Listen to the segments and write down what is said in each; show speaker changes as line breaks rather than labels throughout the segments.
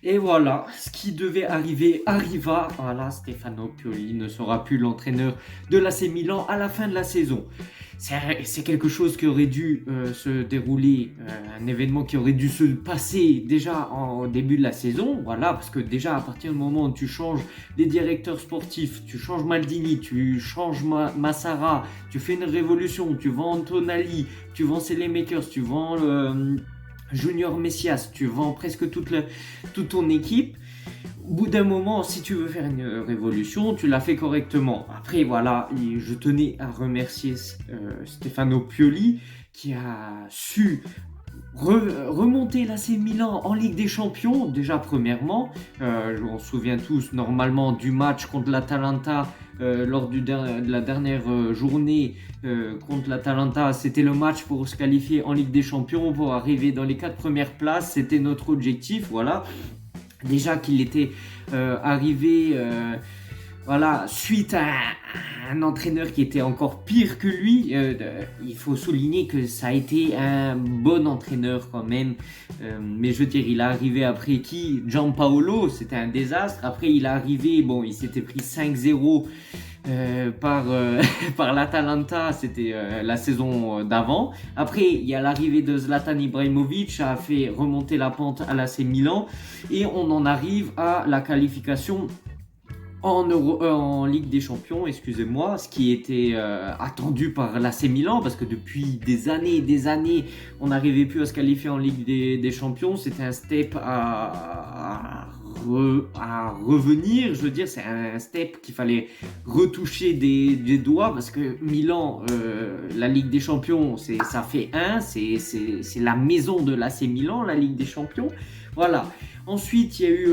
Et voilà, ce qui devait arriver arriva. Voilà, Stefano Pioli ne sera plus l'entraîneur de l'AC Milan à la fin de la saison. C'est quelque chose qui aurait dû se dérouler, un événement qui aurait dû se passer déjà en début de la saison. Voilà, parce que déjà à partir du moment où tu changes les directeurs sportifs, tu changes Maldini, tu changes Massara, tu fais une révolution, tu vends Tonali, tu vends Makers, tu vends Junior Messias, tu vends presque toute ton équipe. Au bout d'un moment, si tu veux faire une révolution, tu l'as fait correctement. Après, voilà, je tenais à remercier Stefano Pioli qui a su remonter l'AC Milan en Ligue des Champions, déjà premièrement. On se souvient tous normalement du match contre l'Atalanta lors de la dernière journée contre l'Atalanta. C'était le match pour se qualifier en Ligue des Champions, pour arriver dans les 4 premières places. C'était notre objectif, voilà. Déjà qu'il était arrivé voilà, suite à un entraîneur qui était encore pire que lui. Il faut souligner que ça a été un bon entraîneur quand même. Mais je veux dire, il est arrivé après qui? Gianpaolo, c'était un désastre. Après, il est arrivé, bon, il s'était pris 5-0 par l'Atalanta, c'était la saison d'avant. Après, il y a l'arrivée de Zlatan Ibrahimovic, a fait remonter la pente à l'AC Milan, et on en arrive à la qualification en Ligue des Champions, excusez-moi, ce qui était attendu par l'AC Milan, parce que depuis des années et des années, on n'arrivait plus à se qualifier en Ligue des Champions. C'était un step à revenir, je veux dire, c'est un step qu'il fallait retoucher des doigts, parce que Milan, la Ligue des Champions, ça fait c'est la maison de l'AC Milan, la Ligue des Champions. Voilà. Ensuite, il y a eu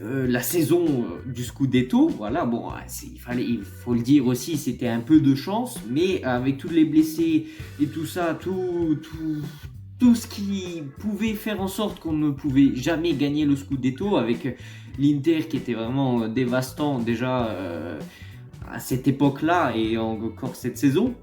la saison du Scudetto. Voilà, bon, il faut le dire aussi, c'était un peu de chance, mais avec tous les blessés et tout ça, tout ce qui pouvait faire en sorte qu'on ne pouvait jamais gagner le Scudetto, avec l'Inter qui était vraiment dévastant déjà à cette époque-là et encore cette saison.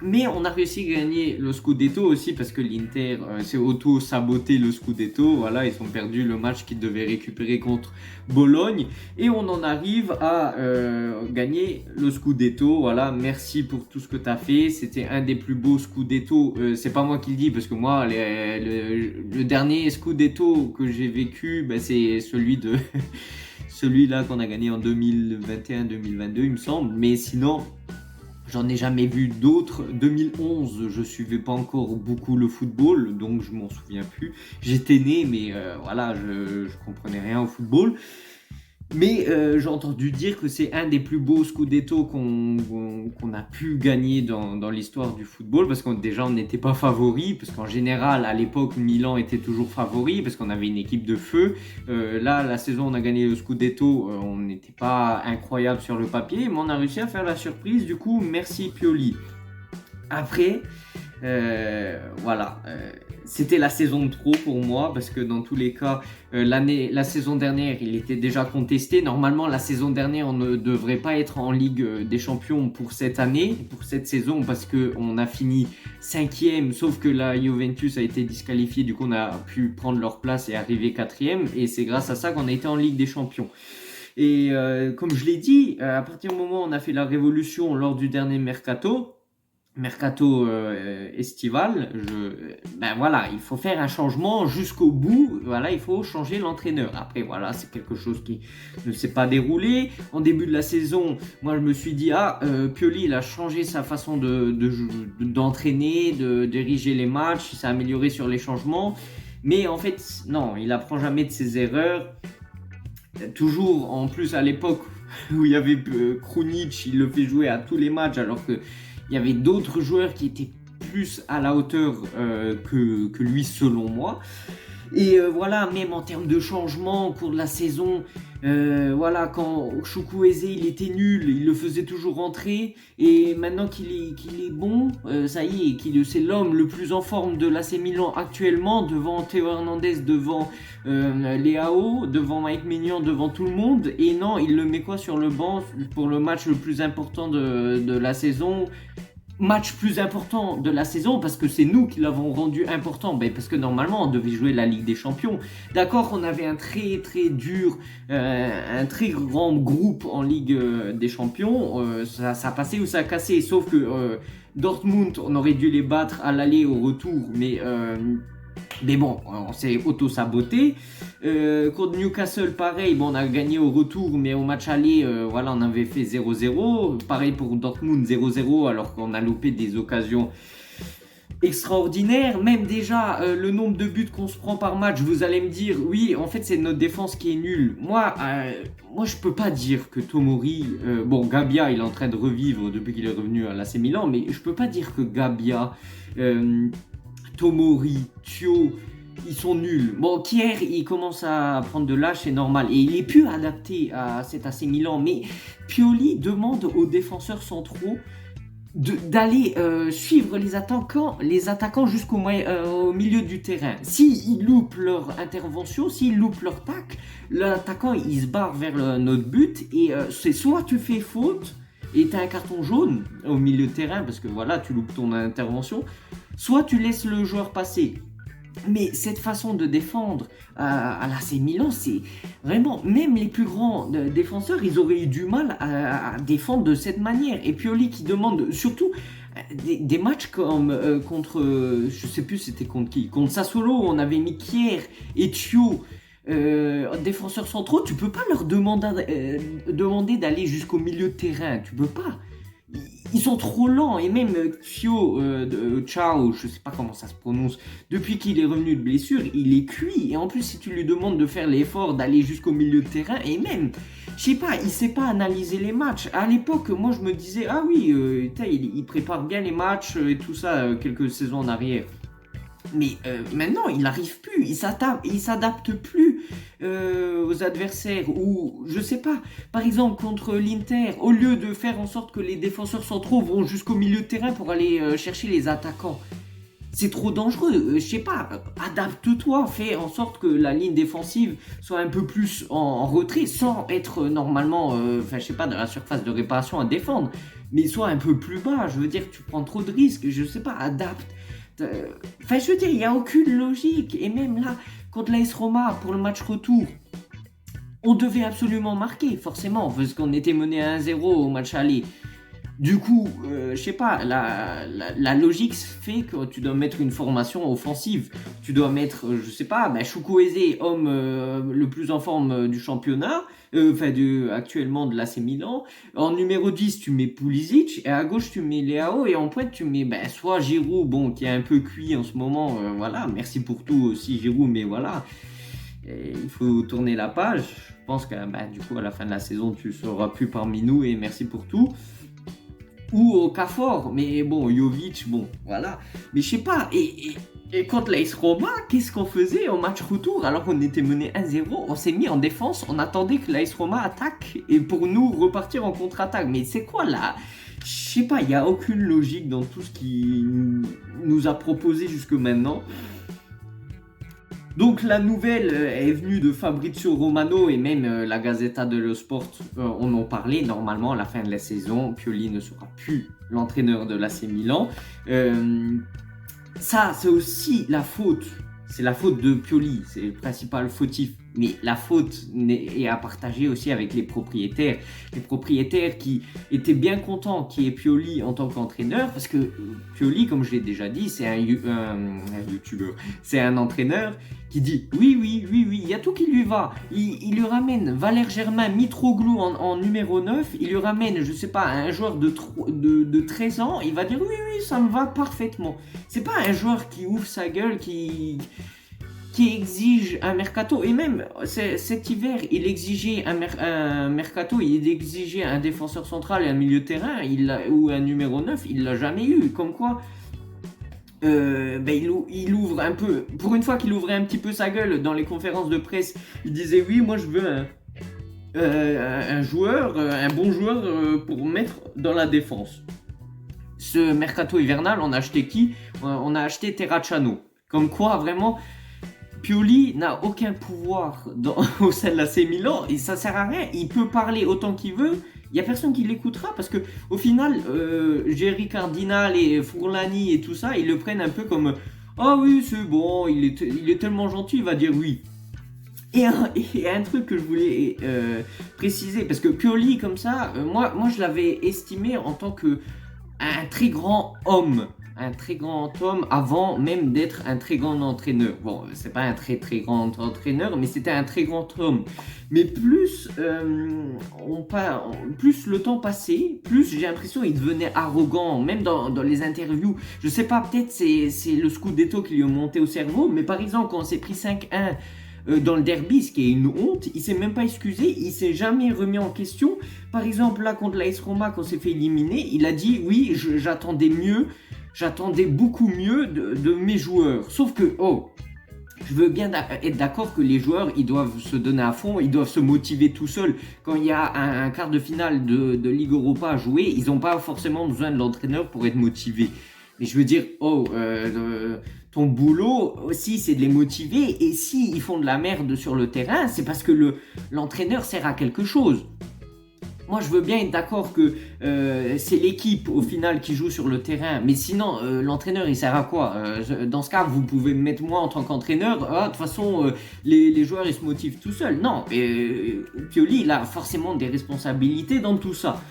Mais on a réussi à gagner le Scudetto aussi parce que l'Inter s'est auto-saboté le Scudetto. Voilà, ils ont perdu le match qu'ils devaient récupérer contre Bologne. Et on en arrive à gagner le Scudetto. Voilà, merci pour tout ce que tu as fait. C'était un des plus beaux Scudetto. C'est pas moi qui le dis parce que moi, le dernier Scudetto que j'ai vécu, ben, c'est celui-là qu'on a gagné en 2021-2022, il me semble. Mais sinon, j'en ai jamais vu d'autres. 2011, je suivais pas encore beaucoup le football, donc je m'en souviens plus. J'étais né, mais voilà, je comprenais rien au football. Mais j'ai entendu dire que c'est un des plus beaux Scudetto qu'on a pu gagner dans l'histoire du football, parce qu'on déjà on n'était pas favori, parce qu'en général à l'époque Milan était toujours favori, parce qu'on avait une équipe de feu. Là, la saison où on a gagné le Scudetto, on n'était pas incroyable sur le papier, mais on a réussi à faire la surprise. Du coup, merci Pioli. Après, voilà, c'était la saison de trop pour moi, parce que dans tous les cas, la saison dernière, il était déjà contesté. Normalement, la saison dernière, on ne devrait pas être en Ligue des Champions pour cette année, pour cette saison, parce qu'on a fini 5e, sauf que la Juventus a été disqualifiée, du coup on a pu prendre leur place et arriver 4e, et c'est grâce à ça qu'on a été en Ligue des Champions. Et comme je l'ai dit, à partir du moment où on a fait la révolution lors du dernier mercato estival, ben voilà, il faut faire un changement jusqu'au bout. Voilà, il faut changer l'entraîneur. Après, voilà, c'est quelque chose qui ne s'est pas déroulé. En début de la saison, moi, je me suis dit, Pioli, il a changé sa façon d'entraîner, de diriger les matchs, il s'est amélioré sur les changements. Mais en fait, non, il apprend jamais de ses erreurs. Toujours, en plus, à l'époque où il y avait Krunic, il le fait jouer à tous les matchs, alors que il y avait d'autres joueurs qui étaient plus à la hauteur que lui, selon moi. Et voilà, même en termes de changement au cours de la saison, voilà, quand Chukwueze il était nul, il le faisait toujours rentrer. Et maintenant qu'il est bon, ça y est, c'est l'homme le plus en forme de l'AC Milan actuellement, devant Théo Hernandez, devant Leao, devant Mike Maignan, devant tout le monde. Et non, il le met quoi sur le banc pour le match le plus important de la saison? match plus important de la saison parce que c'est nous qui l'avons rendu important. Ben, parce que normalement, on devait jouer la Ligue des Champions. D'accord, on avait un très très dur, un très grand groupe en Ligue des Champions. Ça passait ou ça cassait. Sauf que Dortmund, on aurait dû les battre à l'aller au retour. Mais bon, on s'est auto-saboté. Contre Newcastle, pareil, bon, on a gagné au retour, mais au match aller, voilà, on avait fait 0-0. Pareil pour Dortmund, 0-0, alors qu'on a loupé des occasions extraordinaires. Même déjà, le nombre de buts qu'on se prend par match, vous allez me dire, oui, en fait, c'est notre défense qui est nulle. Moi, je peux pas dire que Tomori, bon, Gabia, il est en train de revivre depuis qu'il est revenu à l'AC Milan, mais je peux pas dire que Gabia, Tomori, Thio, ils sont nuls. Bon, Kier, il commence à prendre de l'âge, c'est normal. Et il est plus adapté à cet AC Milan. Mais Pioli demande aux défenseurs centraux d'aller suivre les attaquants jusqu'au au milieu du terrain. S'ils loupent leur intervention, s'ils loupent leur tacle, l'attaquant il se barre vers notre but. Et c'est soit tu fais faute et tu as un carton jaune au milieu de terrain parce que voilà, tu loupes ton intervention, soit tu laisses le joueur passer. Mais cette façon de défendre à l'AC Milan, c'est vraiment, même les plus grands défenseurs, ils auraient eu du mal à défendre de cette manière. Et Pioli qui demande surtout des matchs comme contre, je sais plus c'était contre qui, contre Sassuolo, on avait mis Kier et Thio, défenseurs centraux, tu peux pas leur demander d'aller jusqu'au milieu de terrain, tu peux pas. Ils sont trop lents et même Thio, Ciao, je sais pas comment ça se prononce, depuis qu'il est revenu de blessure, il est cuit. Et en plus, si tu lui demandes de faire l'effort d'aller jusqu'au milieu de terrain, et même, je sais pas, il sait pas analyser les matchs. À l'époque, moi je me disais, ah oui, il prépare bien les matchs et tout ça, quelques saisons en arrière. Mais maintenant, il n'arrive plus, il s'adapte plus aux adversaires. Ou, je sais pas, par exemple, contre l'Inter, au lieu de faire en sorte que les défenseurs centraux vont jusqu'au milieu de terrain pour aller chercher les attaquants, c'est trop dangereux. Je sais pas, adapte-toi, fais en sorte que la ligne défensive soit un peu plus en retrait, sans être normalement, je sais pas, dans la surface de réparation à défendre, mais soit un peu plus bas. Je veux dire, tu prends trop de risques, je sais pas, adapte. Je veux dire, il n'y a aucune logique. Et même là, contre l'AS Roma, pour le match retour, on devait absolument marquer, forcément, parce qu'on était mené à 1-0 au match aller. Du coup, je sais pas, la logique fait que tu dois mettre une formation offensive. Tu dois mettre, je sais pas, Chukwueze, homme le plus en forme du championnat, actuellement de l'AC Milan. En numéro 10, tu mets Pulisic, et à gauche, tu mets Leao, et en pointe, tu mets soit Giroud, bon, qui est un peu cuit en ce moment, voilà, merci pour tout aussi Giroud, mais voilà. Et il faut tourner la page. Je pense que du coup, à la fin de la saison, tu seras plus parmi nous, et merci pour tout. Ou au Okafor, mais bon, Jovic, bon, voilà. Mais je sais pas, et contre l'AS Roma, qu'est-ce qu'on faisait au match retour alors qu'on était mené 1-0? On s'est mis en défense, on attendait que l'AS Roma attaque et pour nous repartir en contre-attaque. Mais c'est quoi là? Je sais pas, il n'y a aucune logique dans tout ce qu'il nous a proposé jusque maintenant. Donc la nouvelle est venue de Fabrizio Romano et même la Gazzetta dello Sport en ont parlé. Normalement, à la fin de la saison, Pioli ne sera plus l'entraîneur de l'AC Milan. Ça, c'est aussi la faute. C'est la faute de Pioli, c'est le principal fautif. Mais la faute est à partager aussi avec les propriétaires. Les propriétaires qui étaient bien contents qu'il y ait Pioli en tant qu'entraîneur. Parce que Pioli, comme je l'ai déjà dit, c'est un youtubeur. C'est un entraîneur qui dit oui, il y a tout qui lui va. Il lui ramène Valère Germain, Mitroglou en numéro 9. Il lui ramène, je sais pas, un joueur de 13 ans. Il va dire oui, ça me va parfaitement. C'est pas un joueur qui ouvre sa gueule, qui exige un mercato. Et même cet hiver, il exigeait un mercato, il exigeait un défenseur central et un milieu de terrain, ou un numéro 9, il l'a jamais eu. Comme quoi, il ouvre un peu, pour une fois qu'il ouvrait un petit peu sa gueule dans les conférences de presse, il disait oui, moi je veux un joueur, un bon joueur pour mettre dans la défense. Ce mercato hivernal, on a acheté qui? On a acheté Terracciano. Comme quoi, vraiment, Pioli n'a aucun pouvoir au sein de l'AC Milan et ça sert à rien. Il peut parler autant qu'il veut. il n'y a personne qui l'écoutera parce que au final, Jerry Cardinal et Fourlani et tout ça, ils le prennent un peu comme ah oui, c'est bon, il est tellement gentil, il va dire oui. Et un truc que je voulais préciser, parce que Pioli, comme ça, moi je l'avais estimé en tant que un très grand homme. Un très grand homme avant même d'être un très grand entraîneur. Bon, c'est pas un très très grand entraîneur, mais c'était un très grand homme. Mais plus le temps passait, plus j'ai l'impression qu'il devenait arrogant, même dans les interviews. Je sais pas, peut-être c'est le Scudetto qui lui a monté au cerveau, mais par exemple, quand on s'est pris 5-1 dans le derby, ce qui est une honte, il s'est même pas excusé, il s'est jamais remis en question. Par exemple, là, contre l'AS Roma, quand on s'est fait éliminer, il a dit, oui, j'attendais beaucoup mieux de mes joueurs. Sauf que, je veux bien être d'accord que les joueurs, ils doivent se donner à fond, ils doivent se motiver tout seuls. Quand il y a un quart de finale de Ligue Europa à jouer, ils n'ont pas forcément besoin de l'entraîneur pour être motivés. Mais je veux dire, ton boulot aussi, c'est de les motiver. Et si ils font de la merde sur le terrain, c'est parce que l'entraîneur sert à quelque chose. Moi, je veux bien être d'accord que c'est l'équipe au final qui joue sur le terrain, mais sinon, l'entraîneur, il sert à quoi? Dans ce cas, vous pouvez me mettre moi en tant qu'entraîneur. Ah, de toute façon, les joueurs, ils se motivent tout seuls. Non, Pioli, il a forcément des responsabilités dans tout ça.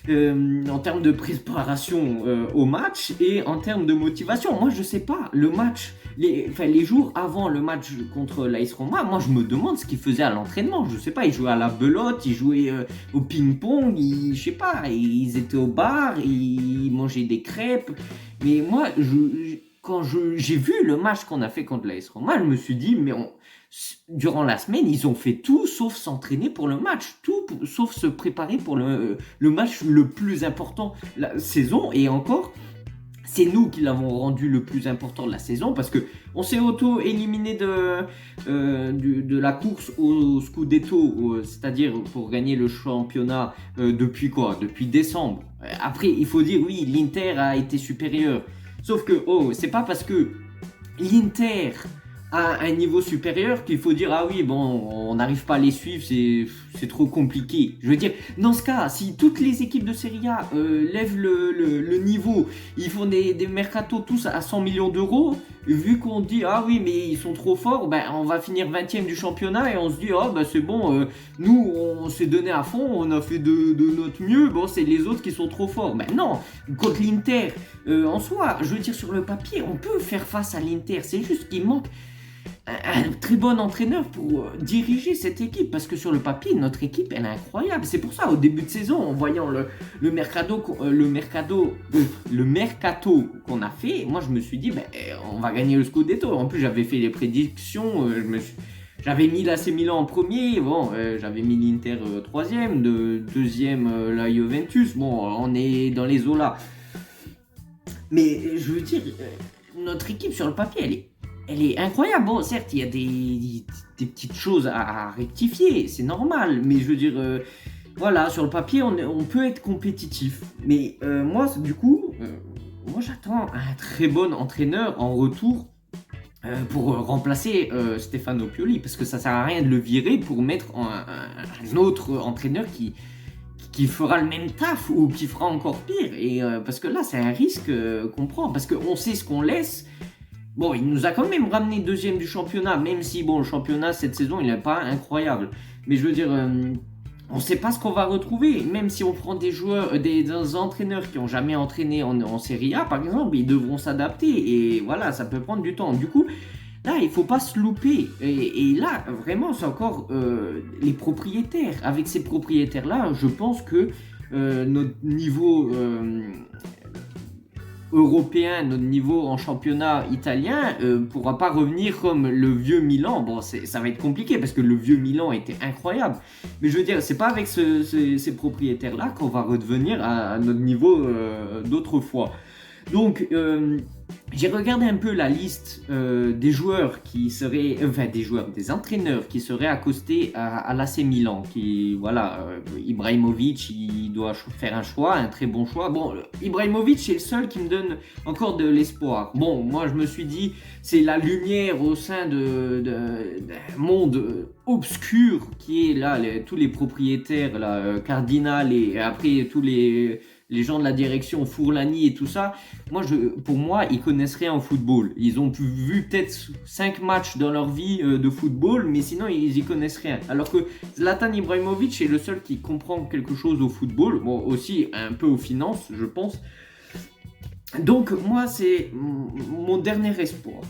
En termes de préparation au match et en termes de motivation. Moi, je sais pas, le match, les jours avant le match contre l'AS Roma, moi, je me demande ce qu'il faisait à l'entraînement. Je sais pas, ils jouaient à la belote, ils jouaient au ping-pong, je sais pas, ils étaient au bar, ils mangeaient des crêpes. Mais moi, quand j'ai vu le match qu'on a fait contre l'AS Roma, je me suis dit, mais durant la semaine, ils ont fait tout sauf s'entraîner pour le match, sauf se préparer pour le match le plus important de la saison. Et encore, c'est nous qui l'avons rendu le plus important de la saison parce que on s'est auto-éliminé de la course au Scudetto, c'est-à-dire pour gagner le championnat depuis quoi? Depuis décembre. Après, il faut dire oui, l'Inter a été supérieur. Sauf que c'est pas parce que l'Inter à un niveau supérieur qu'il faut dire ah oui bon on n'arrive pas à les suivre, c'est trop compliqué. Je veux dire, dans ce cas, si toutes les équipes de Serie A lèvent le niveau, ils font des mercatos tous à 100 millions d'euros, vu qu'on dit ah oui mais ils sont trop forts, ben on va finir 20e du championnat et on se dit ah ben c'est bon, nous on s'est donné à fond, on a fait de notre mieux, bon c'est les autres qui sont trop forts. Ben non, contre l'Inter en soi, je veux dire sur le papier on peut faire face à l'Inter, c'est juste qu'il manque un très bon entraîneur pour diriger cette équipe, parce que sur le papier notre équipe elle est incroyable. C'est pour ça au début de saison en voyant le mercato qu'on a fait, moi je me suis dit ben, on va gagner le Scudetto. En plus j'avais fait les prédictions, j'avais mis l'AC Milan en premier, bon, j'avais mis l'Inter troisième, deuxième la Juventus, bon on est dans les eaux là. Mais je veux dire, notre équipe sur le papier elle est incroyable. Bon, certes, il y a des petites choses à rectifier, c'est normal. Mais je veux dire, voilà, sur le papier, on peut être compétitif. Mais moi, du coup, moi j'attends un très bon entraîneur en retour pour remplacer Stefano Pioli. Parce que ça sert à rien de le virer pour mettre un autre entraîneur qui fera le même taf ou qui fera encore pire. Et parce que là, c'est un risque qu'on prend. Parce qu'on sait ce qu'on laisse. Bon, il nous a quand même ramené deuxième du championnat, même si, bon, le championnat, cette saison, il n'est pas incroyable. Mais je veux dire, on ne sait pas ce qu'on va retrouver. Même si on prend des joueurs, des entraîneurs qui n'ont jamais entraîné en Serie A, par exemple, ils devront s'adapter. Et voilà, ça peut prendre du temps. Du coup, là, il ne faut pas se louper. Et là, vraiment, c'est encore les propriétaires. Avec ces propriétaires-là, je pense que notre niveau européen, notre niveau en championnat italien pourra pas revenir comme le vieux Milan. Bon, ça va être compliqué parce que le vieux Milan était incroyable. Mais je veux dire, c'est pas avec ces propriétaires-là qu'on va redevenir à notre niveau d'autrefois. Donc, j'ai regardé un peu la liste des joueurs qui seraient, enfin des entraîneurs qui seraient accostés à l'AC Milan. Qui, voilà, Ibrahimovic, il doit faire un choix, un très bon choix. Bon, Ibrahimovic, c'est le seul qui me donne encore de l'espoir. Bon, moi, je me suis dit, c'est la lumière au sein d'un monde obscur qui est là, tous les propriétaires, là, Cardinal et après tous les gens de la direction, Fourlani et tout ça, pour moi, ils connaissent rien au football. Ils ont vu peut-être 5 matchs dans leur vie de football, mais sinon, ils y connaissent rien. Alors que Zlatan Ibrahimovic est le seul qui comprend quelque chose au football, bon, aussi un peu aux finances, je pense. Donc, moi, c'est mon dernier espoir.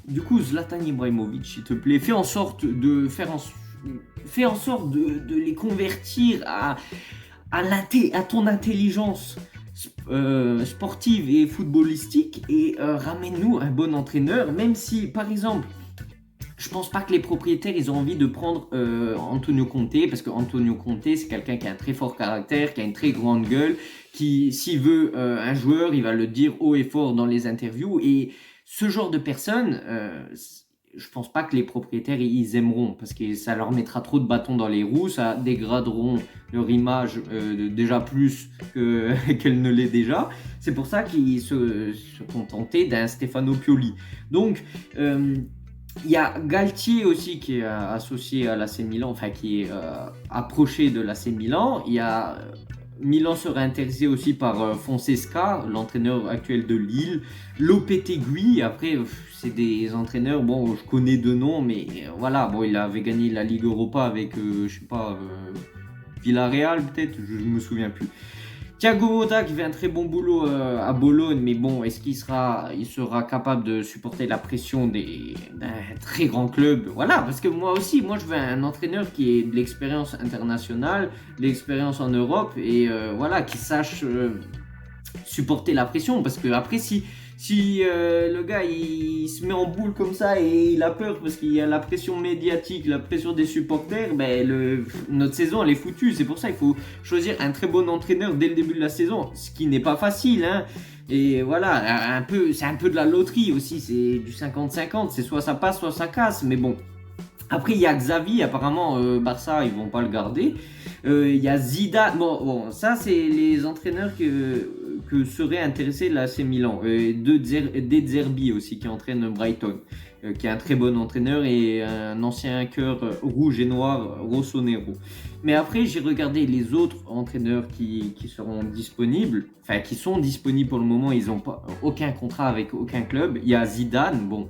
Du coup, Zlatan Ibrahimovic, s'il te plaît, fais en sorte de les convertir à ton intelligence sportive et footballistique et ramène-nous un bon entraîneur, même si, par exemple, je pense pas que les propriétaires ils ont envie de prendre Antonio Conte, parce que Antonio Conte c'est quelqu'un qui a un très fort caractère, qui a une très grande gueule, qui s'il veut un joueur il va le dire haut et fort dans les interviews, et ce genre de personnes je pense pas que les propriétaires ils aimeront, parce que ça leur mettra trop de bâtons dans les roues, ça dégraderont leur image déjà plus qu'elle ne l'est déjà. C'est pour ça qu'ils se contentaient d'un Stefano Pioli. Donc il y a Galtier aussi qui est associé à l'AC Milan, enfin qui est approché de l'AC Milan. Il y a Milan serait intéressé aussi par Fonseca, l'entraîneur actuel de Lille. Lopetegui, après c'est des entraîneurs, bon je connais deux noms, mais voilà, bon il avait gagné la Ligue Europa avec, je sais pas, Villarreal peut-être, je me souviens plus. Thiago Motta qui fait un très bon boulot à Bologne, mais bon, est-ce qu'il sera capable de supporter la pression d'un très grand club? Voilà, parce que moi aussi, moi je veux un entraîneur qui ait de l'expérience internationale, de l'expérience en Europe et voilà, qui sache supporter la pression, parce que après si le gars il se met en boule comme ça et il a peur parce qu'il y a la pression médiatique, la pression des supporters, ben notre saison elle est foutue. C'est pour ça qu'il faut choisir un très bon entraîneur dès le début de la saison, ce qui n'est pas facile, hein. Et voilà, c'est un peu de la loterie aussi, c'est du 50-50, c'est soit ça passe, soit ça casse, mais bon. Après, il y a Xavi, apparemment, Barça, ils vont pas le garder. Il y a Zidane. Bon, ça, c'est les entraîneurs que serait intéressé l'AC Milan. De Zerbi aussi, qui entraîne Brighton, qui est un très bon entraîneur et un ancien cœur rouge et noir, Rossonero. Mais après, j'ai regardé les autres entraîneurs qui seront disponibles, enfin, qui sont disponibles pour le moment. Ils n'ont pas aucun contrat avec aucun club. Il y a Zidane, bon,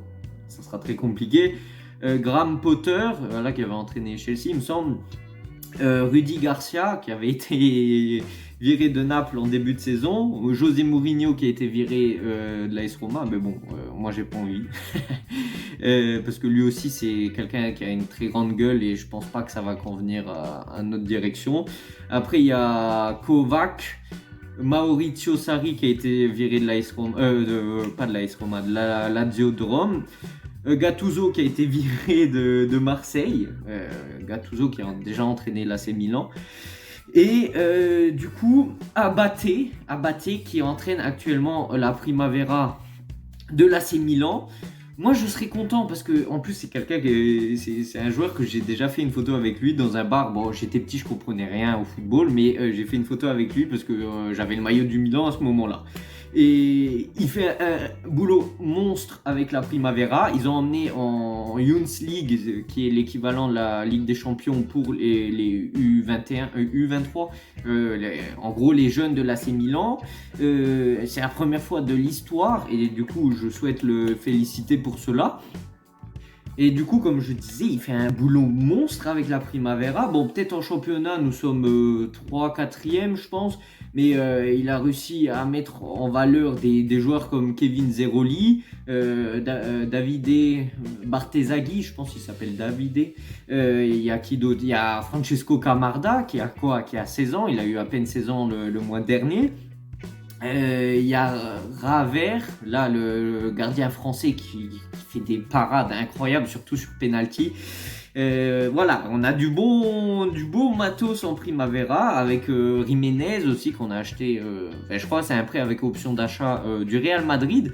ça sera très compliqué. Graham Potter, qui avait entraîné Chelsea, il me semble. Rudy Garcia, qui avait été viré de Naples en début de saison. José Mourinho, qui a été viré de l'AS Roma. Mais bon, moi, j'ai pas envie. Parce que lui aussi, c'est quelqu'un qui a une très grande gueule et je pense pas que ça va convenir à notre direction. Après, il y a Kovac. Maurizio Sarri, qui a été viré de l'AS Roma. Pas de l'AS Roma, de la Lazio de Rome. Gattuso qui a été viré de Marseille, Gattuso qui a déjà entraîné l'AC Milan, et du coup Abate qui entraîne actuellement la Primavera de l'AC Milan. Moi je serais content parce que en plus c'est quelqu'un c'est un joueur que j'ai déjà fait une photo avec lui dans un bar. Bon, j'étais petit, je comprenais rien au football, mais j'ai fait une photo avec lui parce que j'avais le maillot du Milan à ce moment-là. Et il fait un boulot monstre avec la Primavera. Ils ont emmené en Youth League, qui est l'équivalent de la Ligue des Champions pour les U21, U23, en gros les jeunes de l'AC Milan. C'est la première fois de l'histoire et du coup je souhaite le féliciter pour cela. Et du coup, comme je disais, il fait un boulot monstre avec la Primavera. Bon, peut-être en championnat, nous sommes 3, 4e, je pense. Mais il a réussi à mettre en valeur des joueurs comme Kevin Zeroli, Davide Bartesaghi, je pense qu'il s'appelle Davide. Il y a qui d'autre? Il y a Francesco Camarda, qui a 16 ans. Il a eu à peine 16 ans le mois dernier. Il y a Raver, là le gardien français qui fait des parades incroyables, surtout sur penalty. Voilà, on a du beau matos en Primavera avec Jiménez aussi qu'on a acheté. Je crois que c'est un prêt avec option d'achat du Real Madrid.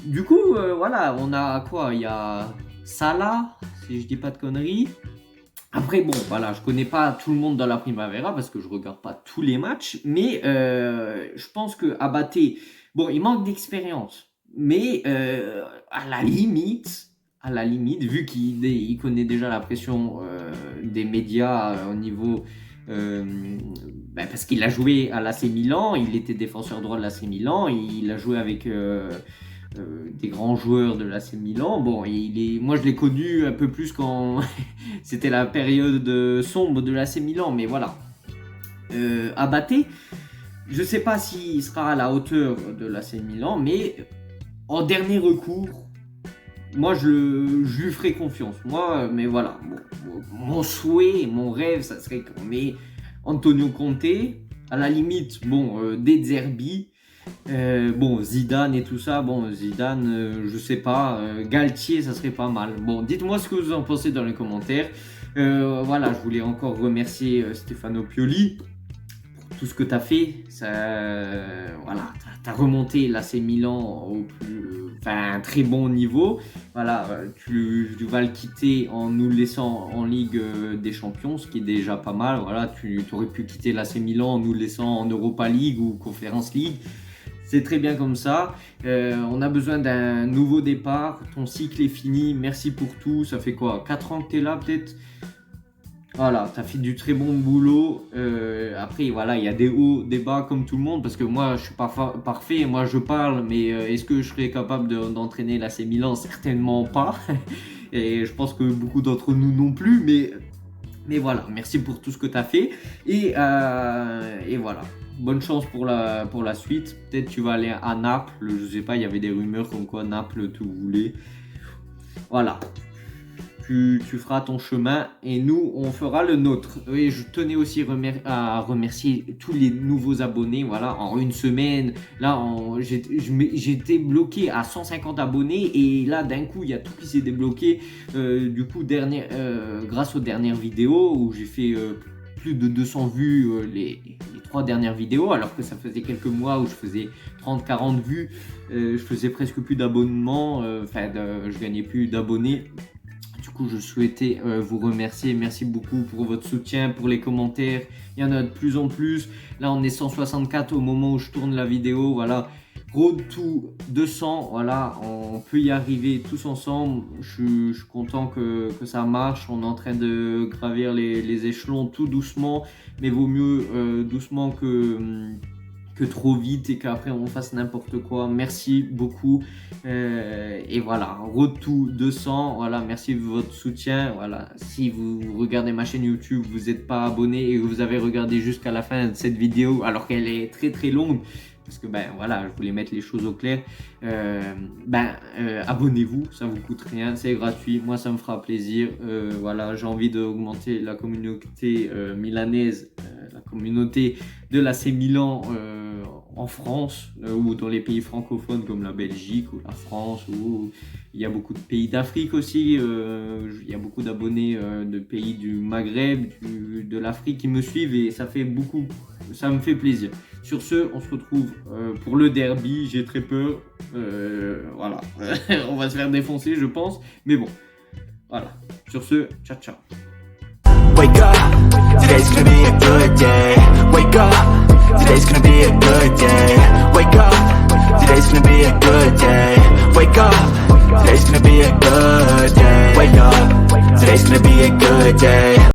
Du coup, voilà, on a quoi? Il y a Salah, si je dis pas de conneries. Après, bon, voilà, je connais pas tout le monde dans la Primavera parce que je regarde pas tous les matchs, mais je pense que Abaté, bon, il manque d'expérience, mais à la limite, vu qu'il connaît déjà la pression des médias au niveau, parce qu'il a joué à l'AC Milan, il était défenseur droit de l'AC Milan, il a joué avec des grands joueurs de l'AC Milan. Bon, moi je l'ai connu un peu plus quand c'était la période sombre de l'AC Milan, mais voilà. Abaté, je sais pas s'il sera à la hauteur de l'AC Milan, mais en dernier recours, moi je lui ferai confiance. Mais voilà, mon souhait, mon rêve, ça serait qu'on met Antonio Conte, à la limite, De Zerbi. Zidane et tout ça, Zidane, je sais pas, Galtier, ça serait pas mal. Bon, dites-moi ce que vous en pensez dans les commentaires. Voilà, je voulais encore remercier Stefano Pioli pour tout ce que tu as fait. Voilà, tu as remonté l'AC Milan un très bon niveau. Voilà, tu vas le quitter en nous laissant en Ligue des Champions, ce qui est déjà pas mal. Voilà, tu aurais pu quitter l'AC Milan en nous laissant en Europa League ou Conference League. C'est très bien comme ça. On a besoin d'un nouveau départ. Ton cycle est fini. Merci pour tout. Ça fait quoi? 4 ans que tu es là peut-être? Voilà, tu as fait du très bon boulot. Après, voilà, il y a des hauts, des bas comme tout le monde. Parce que moi, je suis pas parfait. Moi, je parle. Mais est-ce que je serais capable d'entraîner l'AC Milan? Certainement pas. Et je pense que beaucoup d'entre nous non plus. Mais voilà, merci pour tout ce que tu as fait. Et voilà. Bonne chance pour la suite. Peut-être tu vas aller à Naples. Je sais pas, il y avait des rumeurs comme quoi Naples te voulait. Voilà. Tu feras ton chemin et nous, on fera le nôtre. Et je tenais aussi à remercier tous les nouveaux abonnés. Voilà, en une semaine, là, j'étais bloqué à 150 abonnés et là, d'un coup, il y a tout qui s'est débloqué. Du coup, grâce aux dernières vidéos où j'ai fait plus de 200 vues les 3 dernières vidéos, alors que ça faisait quelques mois où je faisais 30-40 vues, je faisais presque plus d'abonnements, je gagnais plus d'abonnés. Du coup, je souhaitais vous remercier. Merci beaucoup pour votre soutien, pour les commentaires. Il y en a de plus en plus. Là, on est 164 au moment où je tourne la vidéo. Voilà. Road to 200. Voilà. On peut y arriver tous ensemble. Je suis content que ça marche. On est en train de gravir les échelons tout doucement. Mais vaut mieux doucement que trop vite et qu'après on fasse n'importe quoi. Merci beaucoup. Et voilà, road to 200. Voilà, merci de votre soutien. Voilà, si vous regardez ma chaîne YouTube, vous n'êtes pas abonné et que vous avez regardé jusqu'à la fin de cette vidéo, alors qu'elle est très très longue, parce que voilà, je voulais mettre les choses au clair. Abonnez-vous, ça vous coûte rien, c'est gratuit. Moi, ça me fera plaisir. Voilà, j'ai envie d'augmenter la communauté milanaise, la communauté de l'AC Milan en France ou dans les pays francophones comme la Belgique ou la France, ou il y a beaucoup de pays d'Afrique aussi. Il y a beaucoup d'abonnés de pays du Maghreb, de l'Afrique qui me suivent et ça me fait plaisir. Sur ce, on se retrouve pour le derby. J'ai très peur. Voilà, on va se faire défoncer, je pense. Mais bon, voilà. Sur ce, ciao, ciao.
Wake up, today's gonna be a good day. Wake up, today's gonna be a good day. Wake up, today's gonna be a good day. Wake up, today's gonna be a good day. Wake up, today's gonna be a good day.